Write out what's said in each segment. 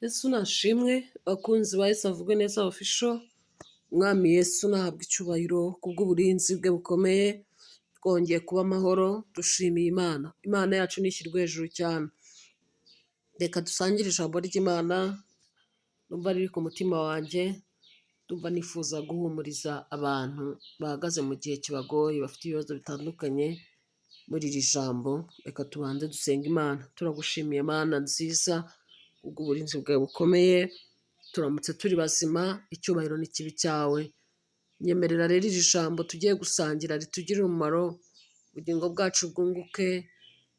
Yesu nashimwe bakunzi ba Yesu avugwe neza official. Umwami Yesu nahabwa icyubahiro kubw'uburinzi bwe bukomeye. Twongeye kuba amahoro, dushimiye Imana. Imana yacu nishyirwe hejuru cyane. Reka dusangire ijambo ry'Imana numva riri ku mutima wanjye. Ndumva nifuza guhumuriza abantu bahagaze mu gihe kibagoye, bafite ibibazo bitandukanye muri iri jambo. Reka tubanze dusenga Imana. Turagushimiye Mana nziza ubw'uburinzi bwawe bukomeye. Turamutse turi bazima, icyubahiro n'ikibi cyawe. Nyemerera rero iri jambo tugiye gusangira ritugirire umumaro, ubugingo bwacu bwunguke.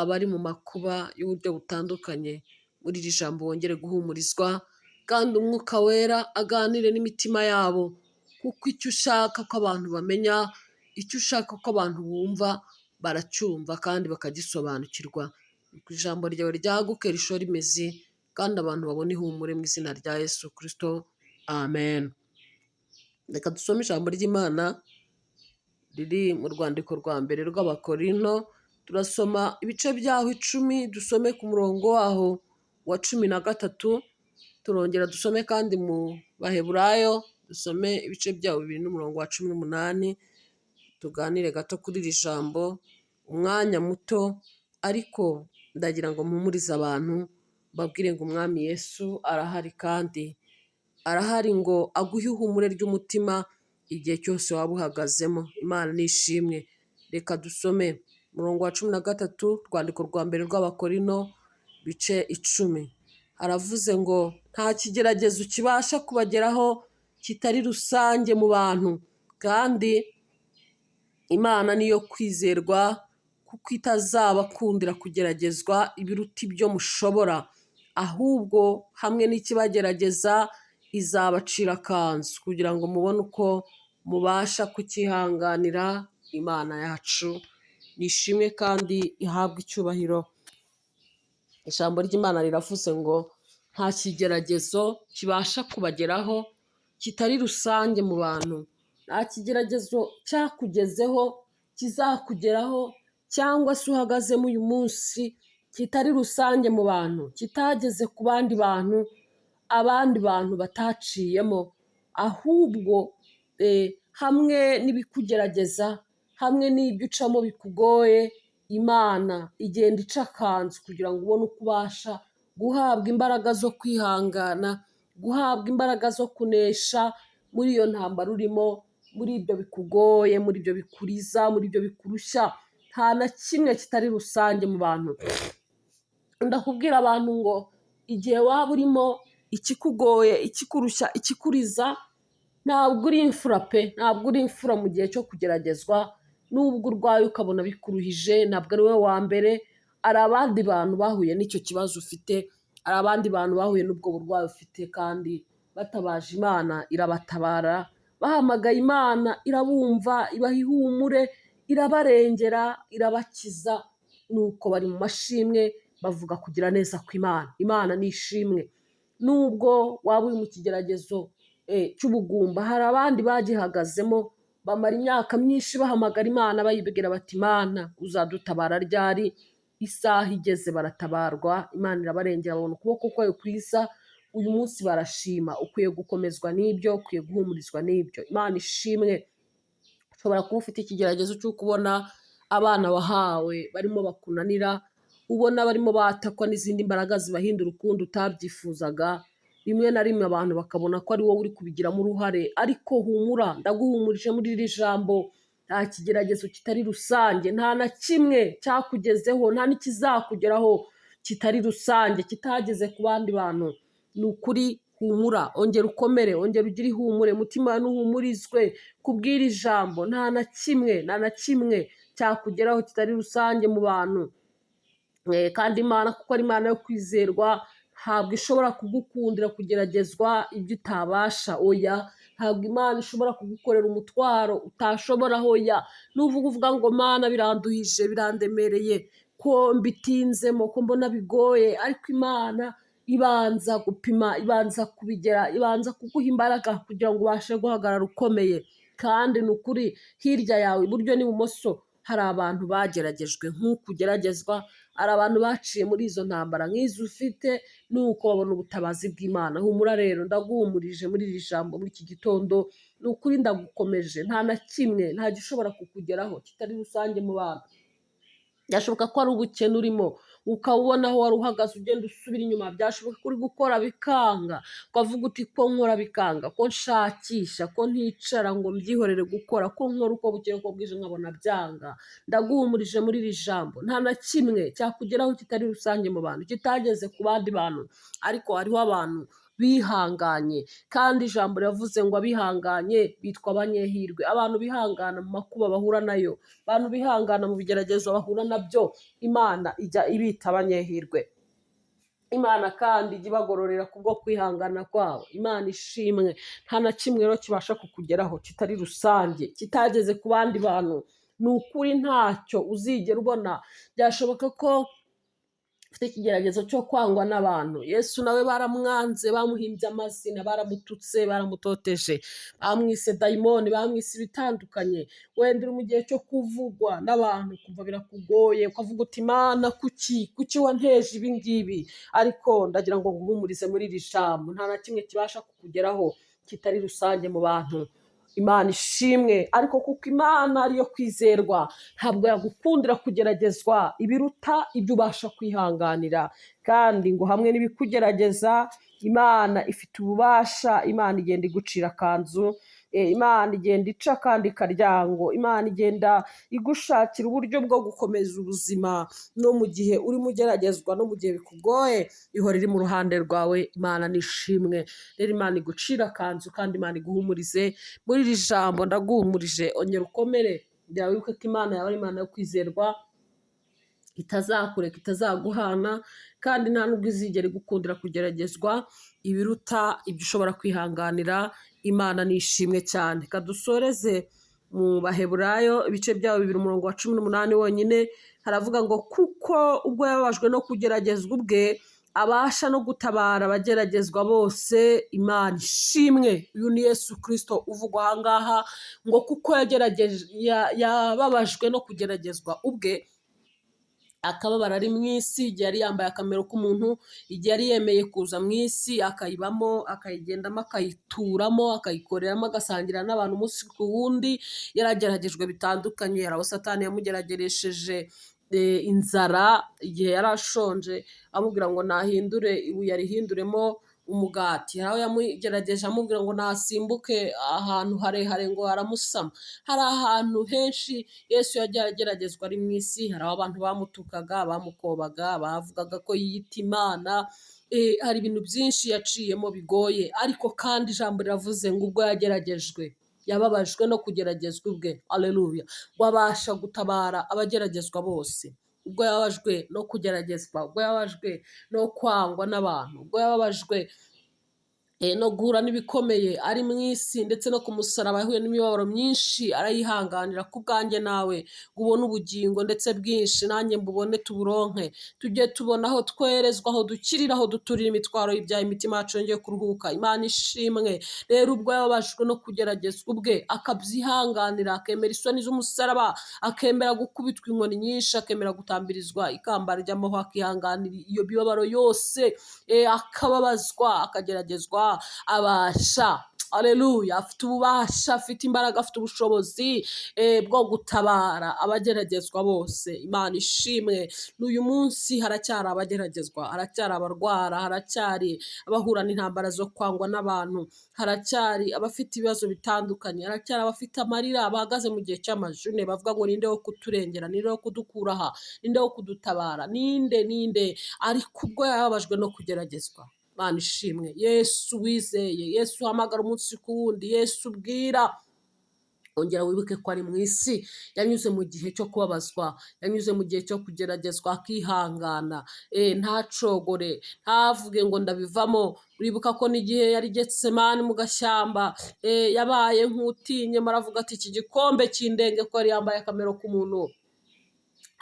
Abari mu makuba y'uburyo butandukanye, muri iri jambo wongere guhumurizwa, kandi umwuka wera aganire n'imitima yabo, kuko icyo ushaka ko abantu bamenya, icyo ushaka ko abantu bumva baracyumva kandi bakagisobanukirwa. Ku ijambo ryawe ryaguke rishora imizi, kandi abantu babone ihumure mu izina rya Yesu Kristo. Amen. Reka dusome ijambo ry'Imana riri mu rwandiko rwa mbere rw'Abakorinto. Turasoma ibice byaho 10, dusome ku murongo waho wa 13. Turongera dusome kandi mu Baheburayo, dusome ibice byaho 2 n'umurongo wa 18. Tuganire gato kuri iri jambo umwanya muto, ariko ndagira ngo mpumurize abantu, babwire ngo umwami Yesu arahari, kandi arahari ngo aguhe ihumure ry'umutima igihe cyose waba uhagazemo. Imana nishimwe. Reka dusome umurongo wa 13, rwandiko rwa mbere rw'Abakorinto, bice 10. Haravuze ngo nta kigeragezo kibasha kubageraho kitari rusange mu bantu, kandi Imana niyo kwizerwa, kuko itazabakundira kugeragezwa ibiruta ibyo mushobora, ahubwo hamwe n'ikibagerageza izabacira akanzu, kugira ngo mubone uko mubasha kukihanganira. Imana yacu nishimwe kandi ihabwe icyubahiro. Ijambo ry'Imana riravuze ngo nta kigeragezo kibasha kubageraho kitari rusange mu bantu. Nta kigeragezo cyakugezeho, kizakugeraho, cyangwa se uhagazemo uyu munsi kitari rusange mu bantu, kitageze ku bandi bantu, abandi bantu bataciyemo. Ahubwo hamwe n'ibikugerageza, hamwe n'ibyo ucamo bikugoye, Imana igenda ica akanzu kugira ngo ubone uko ubasha guhabwa imbaraga zo kwihangana, guhabwa imbaraga zo kunesha muri iyo ntambara urimo, muri ibyo bikugoye, muri ibyo bikuriza, muri ibyo bikurushya. Nta na kimwe kitari rusange mu bantu. Ndakubwira abantu ngo igihe waba urimo ikikugoye, ikikurushya, ikikuriza, ntabwo uri imfura pe, ntabwo uri imfura mu gihe cyo kugeragezwa. Nubwo urwaye ukabona bikuruhije, ntabwo ari wowe wa mbere. Hari abandi bantu bahuye n'icyo kibazo ufite, hari abandi bantu bahuye n'ubwo burwayi ufite, kandi batabaje Imana irabatabara. Bahamagaye Imana irabumva, ibaha ihumure, irabarengera, irabakiza. Nuko bari mu mashimwe, bavuga kugira neza kw'Imana. Imana ni ishimwe. Nubwo waba uri mu kigeragezo cy'ubugumba, hari abandi bagihagazemo, bamara imyaka myinshi bahamagara Imana, bayibwira bati Imana uzadutabara ryari? Isaha igeze baratabarwa, Imana irabarengera, babona ukuboko kwayo kwiza. Uyu munsi barashima. Ukwiye gukomezwa n'ibyo, ukwiye guhumurizwa n'ibyo. Imana ishimwe. Ushobora kuba ufite ikigeragezo cy'uko ubona abana wahawe barimo bakunanira, ubona barimo batakwa n'izindi mbaraga zibahindura ukundi utabyifuzaga. Rimwe na rimwe abantu bakabona ko ari wowe uri kubigiramo uruhare, ariko humura, ndaguhumurije muri iri jambo. Nta kigeragezo kitari rusange, nta na kimwe cyakugezeho, nta n'ikizakugeraho kitari rusange, kitageze ku bandi bantu. Ni ukuri, humura, ongera ukomere, ongera ugire ihumure, mutima nuhumurizwe kubw'iri jambo. Nta na kimwe cyakugeraho kitari rusange mu bantu. Kandi Imana, kuko ari Imana yo kwizerwa, ntabwo ishobora kugukundira kugeragezwa ibyo utabasha. Oya, ntabwo Imana ishobora kugukorera umutwaro utashobora. Oya, nuvuga uvuga ngo Mana biranduhije, birandemereye, ko mbitinzemo, ko mbona bigoye, ariko Imana ibanza gupima, ibanza kubigera, ibanza kuguha imbaraga kugira ngo ubashe guhagarara ukomeye. Kandi ni ukuri, hirya yawe iburyo n'ibumoso hari abantu bageragejwe nk'uko ugeragezwa, hari abantu baciye muri izo ntambara nk'izo ufite, nuko babona ubutabazi bw'Imana. Humura rero, ndaguhumurije muri iri jambo muri iki gitondo, ni ukuri ndagukomeje, nta na kimwe, nta gishobora kukugeraho kitari rusange mu bantu. Byashoboka ko ari ubukene urimo, ukawubona aho wari uhagaze ugenda usubira inyuma. Byashoboka ko uri gukora bikanga, ukavuga uti ko nkora bikanga, ko nshakisha, ko nticara ngo mbyihorere gukora, ko nkora uko bukeye uko bwije nkabona byanga. Ndaguhumurije muri iri jambo, nta na kimwe cyakugeraho kitari rusange mu bantu, kitageze ku bandi bantu, ariko hariho abantu bihanganye, kandi ijambo riravuze ngo abihanganye bitwa abanyehirwe. Abantu bihangana mu makuba bahura nayo, abantu bihangana mu bigeragezo bahura nabyo, Imana ijya ibita abanyehirwe. Imana kandi ijya ibagororera kubwo kwihangana kwabo. Imana ishimwe. Nta na kimwe rero kibasha kukugeraho kitari rusange, kitageze ku bandi bantu. Ni ukuri ntacyo uzigera ubona. Byashoboka ko ufite ikigeragezo cyo kwangwa n'abantu. Yesu nawe baramwanze, bamuhimbye amazina, baramututse, baramutoteje, bamwise dayimoni, bamwise ibitandukanye. Wenda uri mu gihe cyo kuvugwa n'abantu kumva birakugoye, ukavuga uti Mana kuki wanteje ibi ngibi? Ariko ndagira ngo nguhumurize muri iri jambo, nta na kimwe kibasha kukugeraho kitari rusange mu bantu. Imana ishimwe. Ariko kuko Imana ariyo kwizerwa, ntabwo yagukundira kugeragezwa ibiruta ibyo ubasha kwihanganira. Kandi ngo hamwe n'ibikugerageza, Imana ifite ububasha. Imana igenda igucira akanzu, Imana igenda ica akandi karyango, Imana igenda igushakira uburyo bwo gukomeza ubuzima no mu gihe urimo ugeragezwa, no mu gihe bikugoye, ihora iri mu ruhande rwawe. Imana nishimwe. Rero Imana igucira akanzu kandi Imana iguhumurize muri iri jambo. Ndaguhumurije, ongera ukomere, kugira wibuke ko Imana yawe ari Imana yo kwizerwa, itazakureka, itazaguhana, kandi nta nubwo izigera igukundira kugeragezwa ibiruta ibyo ushobora kwihanganira. Imana nishimwe cyane. Kadusoreze mu Baheburayo ibice byabo 2 umurongo wa 18 wonyine, haravuga ngo kuko ubwo yababajwe no kugeragezwa ubwe abasha no gutabara abageragezwa bose. Imana ishimwe. Uyu ni Yesu Kristo uvugwa aha ngaha, ngo kuko yababajwe no kugeragezwa ubwe, akababara ari mu isi, igihe yari yambaye akamero k'umuntu, igihe yari yemeye kuza mu isi akayibamo, akayigendamo, akayituramo, akayikoreramo, agasangira n'abantu umunsi ku wundi. Yarageragejwe bitandukanye. Hari abo Satani yamugerageresheje inzara igihe yari ashonje, amubwira ngo nahindure ibuye arihinduremo umugati. Hari aho yamugerageje amubwira ngo nasimbuke ahantu harehare ngo haramusama. Hari ahantu henshi Yesu yagiye ageragezwa ari mu isi. Hari aho abantu bamutukaga, bamukobaga, bavugaga ko yiyita Imana. Hari ibintu byinshi yaciyemo bigoye, ariko kandi ijambo riravuze ngo ubwo yageragejwe, yababajwe no kugeragezwa ubwe, aleluya, wabasha gutabara abageragezwa bose. Ubwo yababajwe no kugeragezwa, ubwo yababajwe no kwangwa n'abantu, ubwo yababajwe no guhura n'ibikomeye ari mu isi, ndetse no ku musaraba yahuye n'imibabaro myinshi, arayihanganira ku bwanjye nawe, ngo ubone ubugingo ndetse bwinshi, nanjye mbubone tuburonke, tujye tubona aho twerezwa, aho dukirira, aho duturira imitwaro y'ibyaha, imitima yacu yongeye kuruhuka. Imana ishimwe. Rero ubwo yababajwe no kugeragezwa ubwe, akabyihanganira, akemera isoni z'umusaraba, akemera gukubitwa inkoni nyinshi, akemera gutambirizwa ikamba ry'amahwa, akihanganira iyo mibabaro yose, akababazwa, akageragezwa, abasha, aleluya, afite ububasha, afite imbaraga, afite ubushobozi bwo gutabara abageragezwa bose. Imana ishimwe. N'uyu munsi haracyari abageragezwa, haracyari abarwara, haracyari abahura n'intambara zo kwangwa n'abantu, haracyari abafite ibibazo bitandukanye, haracyari abafite amarira, bahagaze mu gihe cy'amajune, bavuga ngo ninde wo kuturengera, ninde wo kudukura aha, ninde wo kudutabara, ninde. Ariko ubwo yababajwe no kugeragezwa, Imana ishimwe. Yesu wizeye, Yesu uhamagara umunsi ku wundi, Yesu ubwira, ongera wibuke ko ari mu isi, yanyuze mu gihe cyo kubabazwa, yanyuze mu gihe cyo kugeragezwa, akihangana, ntacogore, ntavuge ngo ndabivamo. Uribuka ko n'igihe yari Getsemani mu gashyamba, yabaye nk'utinye, maravuga ati iki gikombe kindenge, ko yari yambaye akamero k'umuntu,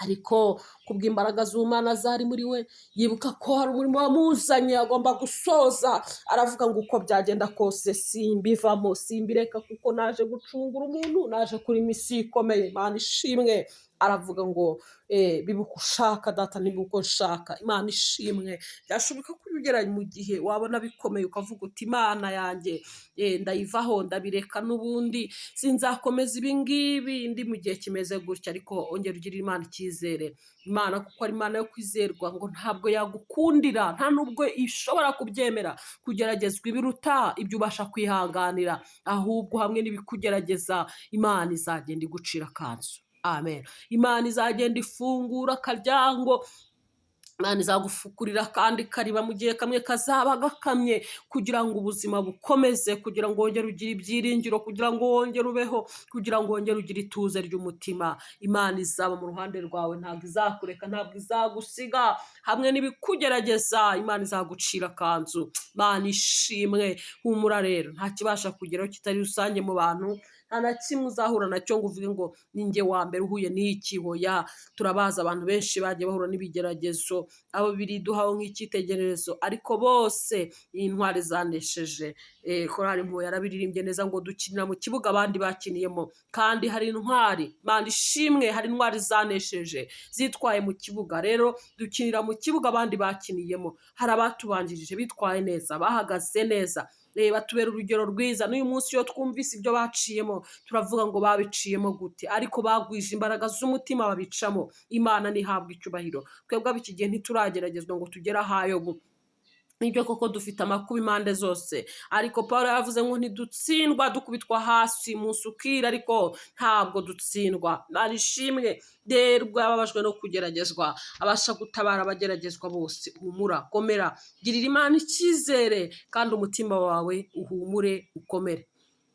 ariko kubw'imbaraga z'Imana zari muri we, yibuka ko hari umurimo wamuzanye agomba gusoza, aravuga ngo uko byagenda kose simbivamo, simbireka, kuko naje gucungura umuntu, naje kuri misi ikomeye. Imana ishimwe. aravuga ngo biba uko ushaka data niba uko nshaka. Imana ishimwe. Byashoboka ko ugera mu gihe wabona bikomeye ukavuga uti Imana yanjye ndayivaho ndabireka n'ubundi sinzakomeza ibi ngibi ndi mu gihe kimeze gutya, ariko ongera ugirire Imana icyizere. Imana kuko ari Imana yo kwizerwa, ngo ntabwo yagukundira nta nubwo ishobora kubyemera kugeragezwa ibiruta ibyo ubasha kwihanganira, ahubwo hamwe n'ibikugerageza Imana izagenda igucira akanzu. Amen. Imana izagenda ifungura akaryango, Imana izagufukurira kandi kariba mu gihe kamwe kazaba gakamye, kugira ngo ubuzima bukomeze, kugira ngo wongere ugire ibyiringiro, kugira ngo wongere ubeho, kugira ngo wongere ugire ituze ry'umutima. Imana izaba mu ruhande rwawe, ntabwo izakureka, ntabwo izagusiga. Hamwe n'ibikugerageza Imana izagucira akanzu. Imana ishimwe. Humura rero, nta kibasha kugeraho kitari rusange mu bantu, nta na kimwe uzahura nacyo ngo uvuge ngo ni njye wa mbere uhuye n'iki. Hoya, turabazi abantu benshi bagiye bahura n'ibigeragezo, abo biriduhaho nk'icyitegererezo, ariko bose iyi ntwari zanesheje. Korali Impuhwe yarabiririmbye neza ngo dukinira mu kibuga abandi bakiniyemo, kandi hari intwari, Imana ishimwe, hari intwari zanesheje zitwaye mu kibuga. Rero dukinira mu kibuga abandi bakiniyemo, hari abatubanjirije bitwaye neza, bahagaze neza, batubera urugero rwiza. N'uyu munsi iyo twumvise ibyo baciyemo turavuga ngo babiciyemo gute, ariko bagwije imbaraga z'umutima babicamo. Imana ntihabwa icyubahiro. Twebwe ab'iki gihe ntiturageragezwa ngo tugere ahayo. Nibyo koko dufite amakuba impande zose, ariko Pawulo yavuze ngo ntidutsindwa dukubitwa hasi umunsi ukira, ariko ntabwo dutsindwa. Imana ishimwe. Rero ababajwe no kugeragezwa abasha gutabara abageragezwa bose. Humura, komera, girira Imana icyizere, kandi umutima wawe uhumure ukomere.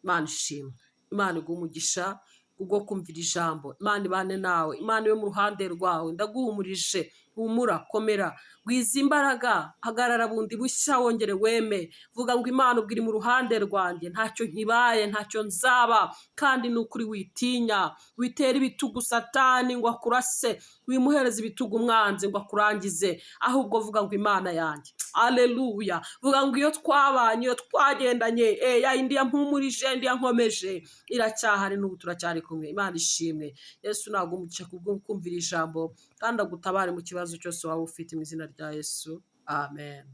Imana ishimwe. Imana iguha umugisha kubwo kumvira ijambo. Imana ibane nawe, Imana yo mu ruhande rwawe. Ndaguhumurije, humura, komera, gwiza imbaraga, hagarara bundi bushya, wongere weme. Vuga ngo Imana ubwo iri mu ruhande rwanjye, ntacyo nkibaye, ntacyo nzaba, kandi ni ukuri witinya. Witera ibitugu Satani ngo akurase, wimuhereza ibitugu umwanzi ngo akurangize, ahubwo vuga ngo Imana yanjye. Aleluya. Vuga ngo iyo twabanye, iyo twagendanye, yayindi yampumurije, indi yankomeje, iracyahari n'ubu turacyari kumwe. Imana ishimwe. Yesu ntabwo umugisha kubwo kumvira ijambo, kandi agutabare mu kibazo cyose waba ufite, mu izina rya Yesu. Amen.